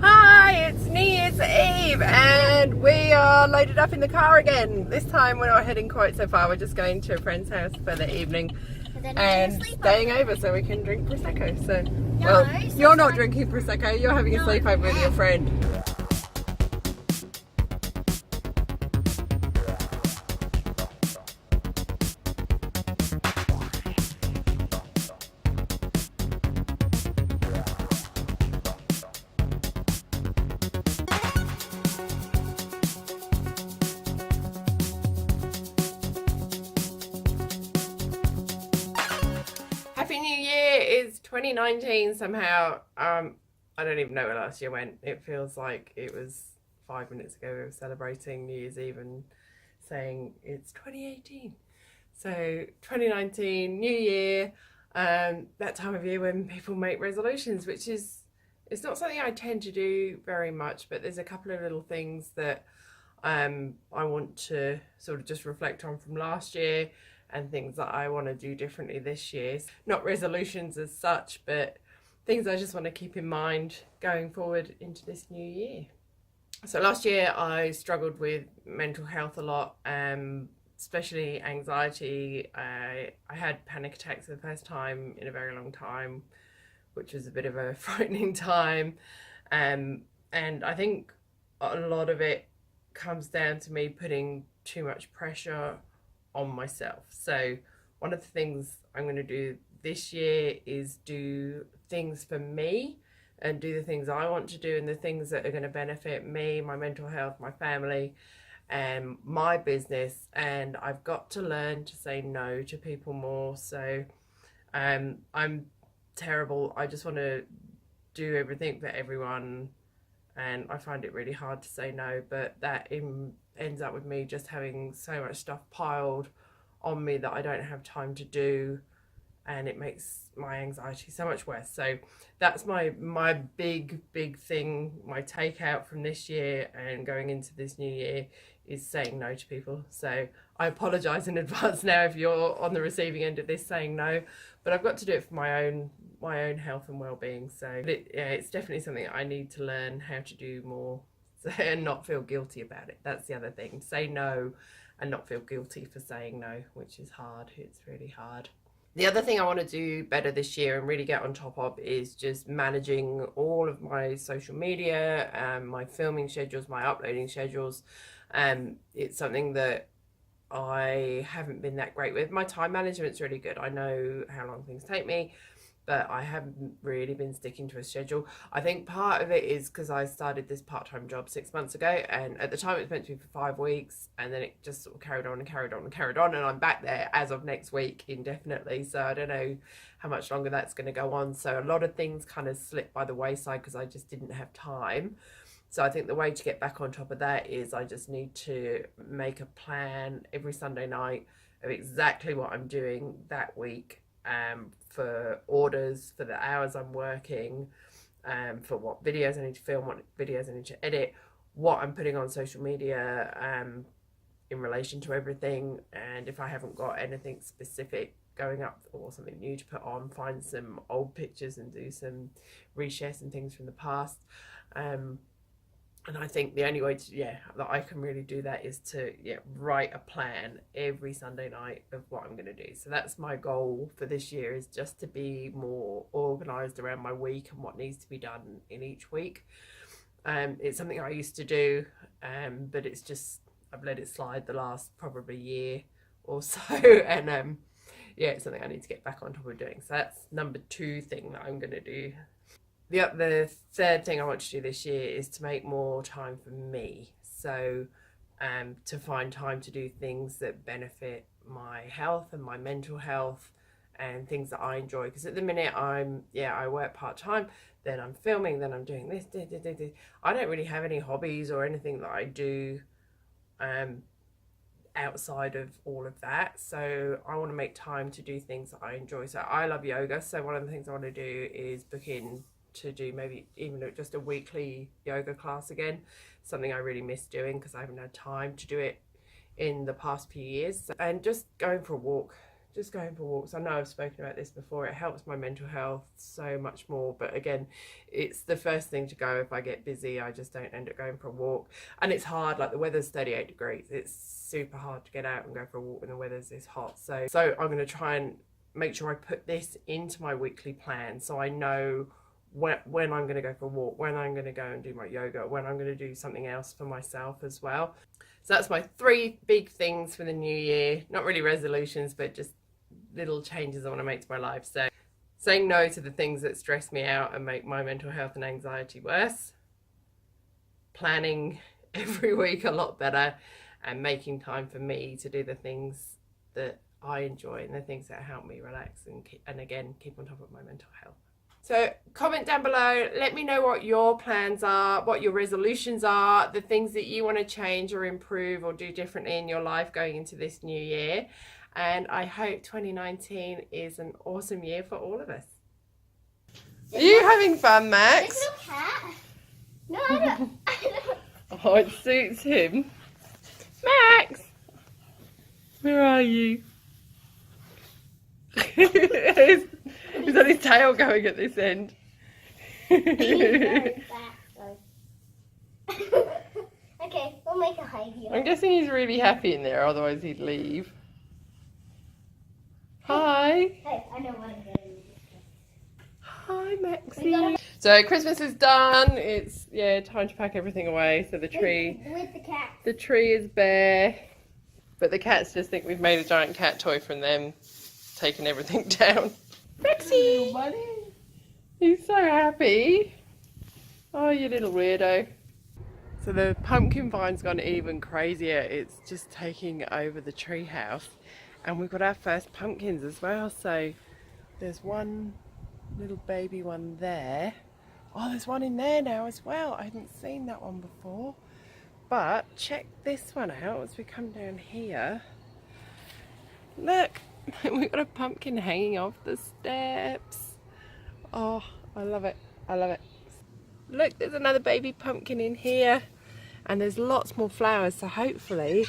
Hi, it's New Year's Eve and we are loaded up in the car again. This time we're not heading quite so far, we're just going to a friend's house for the evening and staying over so we can drink Prosecco. So, well, you're not drinking Prosecco, you're having a sleepover with your friend. Happy New Year is 2019 somehow. I don't even know where last year went. It feels like it was 5 minutes ago we were celebrating New Year's Eve and saying it's 2018. So 2019, New Year, that time of year when people make resolutions, which is, it's not something I tend to do very much, but there's a couple of little things that I want to sort of just reflect on from last year and things that I want to do differently this year. Not resolutions as such, but things I just want to keep in mind going forward into this new year. So last year I struggled with mental health a lot, especially anxiety. I had panic attacks for the first time in a very long time, which was a bit of a frightening time. And I think a lot of it comes down to me putting too much pressure on myself. So one of the things I'm going to do this year is do things for me and do the things I want to do and the things that are going to benefit me, my mental health, my family, and my business. And I've got to learn to say no to people more. So I'm terrible. I just want to do everything for everyone, and I find it really hard to say no, but that ends up with me just having so much stuff piled on me that I don't have time to do, and it makes my anxiety so much worse. So that's my big thing, my takeout from this year and going into this new year is saying no to people. So I apologize in advance now if you're on the receiving end of this saying no, but I've got to do it for my own health and well-being. So it's definitely something I need to learn how to do more and not feel guilty about it. That's the other thing, say no and not feel guilty for saying no, which is hard. It's really hard. The other thing I want to do better this year and really get on top of is just managing all of my social media, my filming schedules, my uploading schedules. It's something that I haven't been that great with. My time management's really good. I know how long things take me, but I haven't really been sticking to a schedule. I think part of it is because I started this part-time job 6 months ago, and at the time it was meant to be for 5 weeks, and then it just sort of carried on, and I'm back there as of next week indefinitely. So I don't know how much longer that's going to go on. So a lot of things kind of slipped by the wayside because I just didn't have time. So I think the way to get back on top of that is I just need to make a plan every Sunday night of exactly what I'm doing that week, for orders, for the hours I'm working, for what videos I need to film, what videos I need to edit, what I'm putting on social media in relation to everything. And if I haven't got anything specific going up or something new to put on, find some old pictures and do some reshare some things from the past. And I think the only way to, that I can really do that is to, write a plan every Sunday night of what I'm going to do. So that's my goal for this year, is just to be more organised around my week and what needs to be done in each week. It's something I used to do, but it's just, I've let it slide the last probably year or so. And it's something I need to get back on top of doing. So that's number 2 thing that I'm going to do. The third thing I want to do this year is to make more time for me. So to find time to do things that benefit my health and my mental health and things that I enjoy. Because at the minute I work part-time, then I'm filming, then I'm doing this. I don't really have any hobbies or anything that I do outside of all of that. So I want to make time to do things that I enjoy. So I love yoga. So one of the things I want to do is book in to do maybe even just a weekly yoga class again, something I really miss doing because I haven't had time to do it in the past few years. And just going for a walk just going for walks. I know I've spoken about this before. It helps my mental health so much more. But again, it's the first thing to go if I get busy. I just don't end up going for a walk. And it's hard, like the weather's 38 degrees. It's super hard to get out and go for a walk when the weather's this hot. So I'm going to try and make sure I put this into my weekly plan so I know when I'm going to go for a walk, when I'm going to go and do my yoga, when I'm going to do something else for myself as well. So that's my 3 big things for the new year. Not really resolutions, but just little changes I want to make to my life. So saying no to the things that stress me out and make my mental health and anxiety worse. Planning every week a lot better, and making time for me to do the things that I enjoy and the things that help me relax and again, keep on top of my mental health. So comment down below, let me know what your plans are, what your resolutions are, the things that you want to change or improve or do differently in your life going into this new year. And I hope 2019 is an awesome year for all of us. Are you having fun, Max? There's no cat. No, I don't. Oh, it suits him. Max! Where are you? He's got his tail going at this end. Okay, we'll make a hide here. I'm guessing he's really happy in there, otherwise he'd leave. Hi. Hey, I know what I'm doing. Hi, Maxie. So Christmas is done. It's time to pack everything away. So the tree With the cat. The tree is bare, but the cats just think we've made a giant cat toy from them, taking everything down. Maxie, he's so happy. Oh, you little weirdo. So the pumpkin vine's gone even crazier. It's just taking over the tree house, and we've got our first pumpkins as well. So there's one little baby one there. Oh, there's one in there now as well. I hadn't seen that one before. But check this one out as we come down here. Look, we've got a pumpkin hanging off the steps. Oh, I love it. I love it. Look, there's another baby pumpkin in here. And there's lots more flowers, so hopefully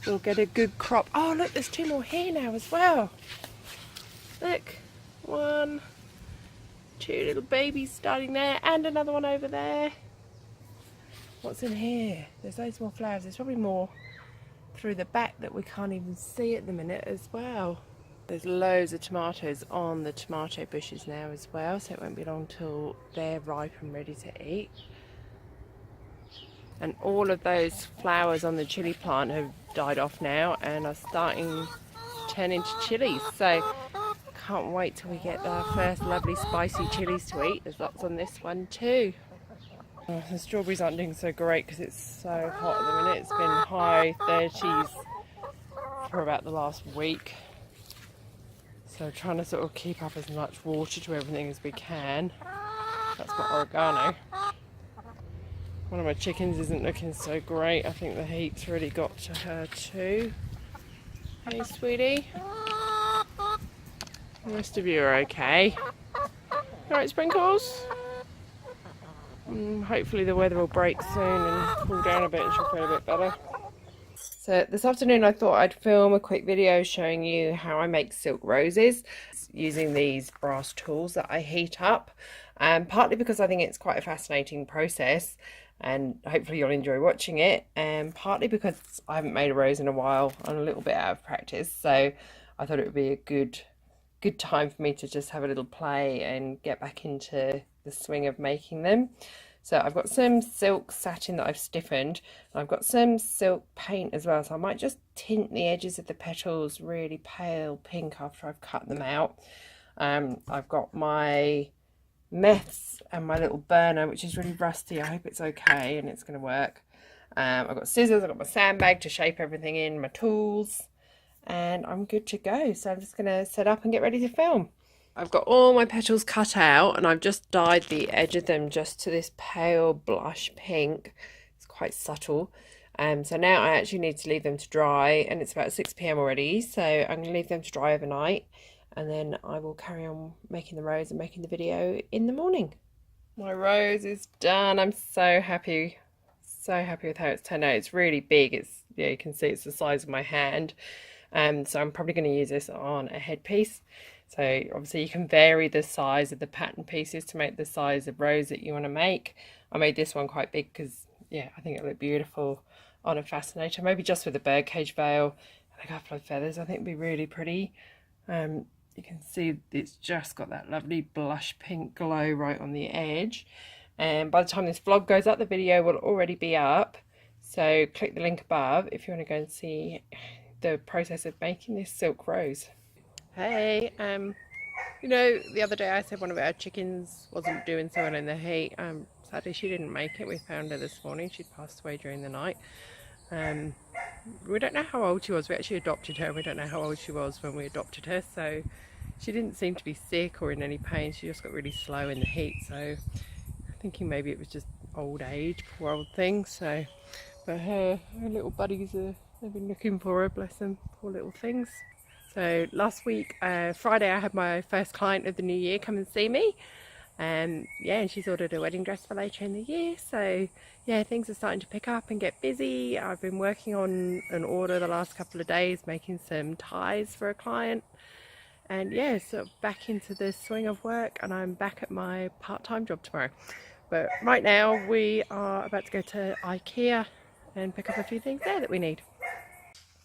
we'll get a good crop. Oh, look, there's 2 more here now as well. Look, 1, 2 little babies starting there, and another one over there. What's in here? There's loads more flowers. There's probably more through the back that we can't even see at the minute as well. There's loads of tomatoes on the tomato bushes now as well, so it won't be long till they're ripe and ready to eat. And all of those flowers on the chilli plant have died off now and are starting to turn into chilies. So can't wait till we get our first lovely spicy chilies to eat. There's lots on this one too. Oh, the strawberries aren't doing so great because it's so hot at the minute. It's been high 30s for about the last week. So trying to sort of keep up as much water to everything as we can. That's my oregano. One of my chickens isn't looking so great. I think the heat's really got to her too. Hey, sweetie. The rest of you are okay. Alright, Sprinkles? Hopefully the weather will break soon and cool down a bit and she'll feel a bit better. So this afternoon I thought I'd film a quick video showing you how I make silk roses using these brass tools that I heat up. Partly because I think it's quite a fascinating process and hopefully you'll enjoy watching it, and partly because I haven't made a rose in a while. I'm a little bit out of practice, so I thought it would be a good time for me to just have a little play and get back into the swing of making them. So I've got some silk satin that I've stiffened, and I've got some silk paint as well, so I might just tint the edges of the petals really pale pink after I've cut them out. I've got my meths and my little burner, which is really rusty. I hope it's okay and it's going to work. I've got scissors, I've got my sandbag to shape everything in, my tools, and I'm good to go. So I'm just going to set up and get ready to film. I've got all my petals cut out and I've just dyed the edge of them just to this pale blush pink. It's quite subtle. So now I actually need to leave them to dry, and it's about 6 p.m. already, so I'm going to leave them to dry overnight, and then I will carry on making the rose and making the video in the morning. My rose is done. I'm so happy with how it's turned out. It's really big. It's, yeah, you can see it's the size of my hand. So I'm probably going to use this on a headpiece. So obviously you can vary the size of the pattern pieces to make the size of rose that you want to make. I made this one quite big because, yeah, I think it looked beautiful on a fascinator, maybe just with a birdcage veil and a couple of feathers. I think it'd be really pretty. You can see it's just got that lovely blush pink glow right on the edge. And by the time this vlog goes up, the video will already be up. So click the link above if you want to go and see the process of making this silk rose. Hey, you know, the other day I said one of our chickens wasn't doing so well in the heat. Sadly she didn't make it. We found her this morning. She'd passed away during the night. We don't know how old she was. We actually adopted her. We don't know how old she was when we adopted her. So she didn't seem to be sick or in any pain. She just got really slow in the heat. So I'm thinking maybe it was just old age, poor old thing. So, but her little buddies they've been looking for her, bless them, poor little things. So last week, Friday, I had my first client of the new year come and see me. Yeah, and she's ordered a wedding dress for later in the year. So yeah, things are starting to pick up and get busy. I've been working on an order the last couple of days, making some ties for a client. And yeah, so back into the swing of work, and I'm back at my part-time job tomorrow. But right now we are about to go to IKEA and pick up a few things there that we need.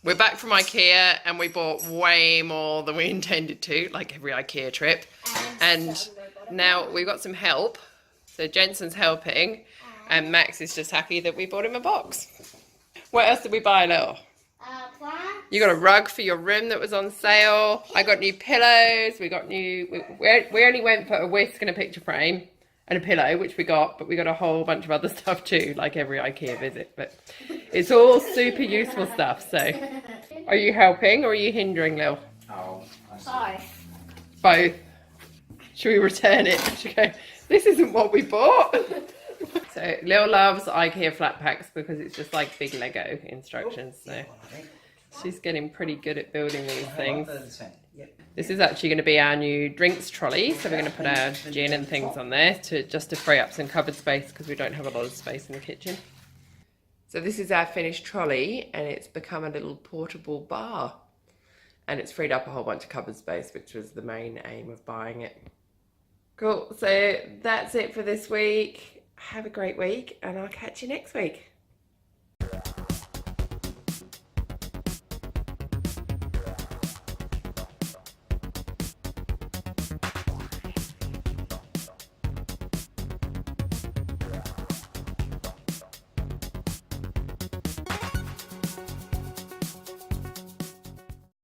We're back from IKEA and we bought way more than we intended to, like every IKEA trip. And now we've got some help. So Jensen's helping and Max is just happy that we bought him a box. What else did we buy, Lil? You got a rug for your room that was on sale. I got new pillows. We got new... We only went for a whisk and a picture frame and a pillow, which we got, but we got a whole bunch of other stuff too, like every IKEA visit. But it's all super useful stuff, so... Are you helping or are you hindering, Lil? Oh, Both. Should we return it? Should we go, this isn't what we bought. So Lil loves IKEA flat packs because it's just like big Lego instructions. So she's getting pretty good at building these things. This is actually going to be our new drinks trolley. So we're going to put our gin and things on there just to free up some cupboard space because we don't have a lot of space in the kitchen. So this is our finished trolley and it's become a little portable bar. And it's freed up a whole bunch of cupboard space, which was the main aim of buying it. Cool, so that's it for this week. Have a great week and I'll catch you next week.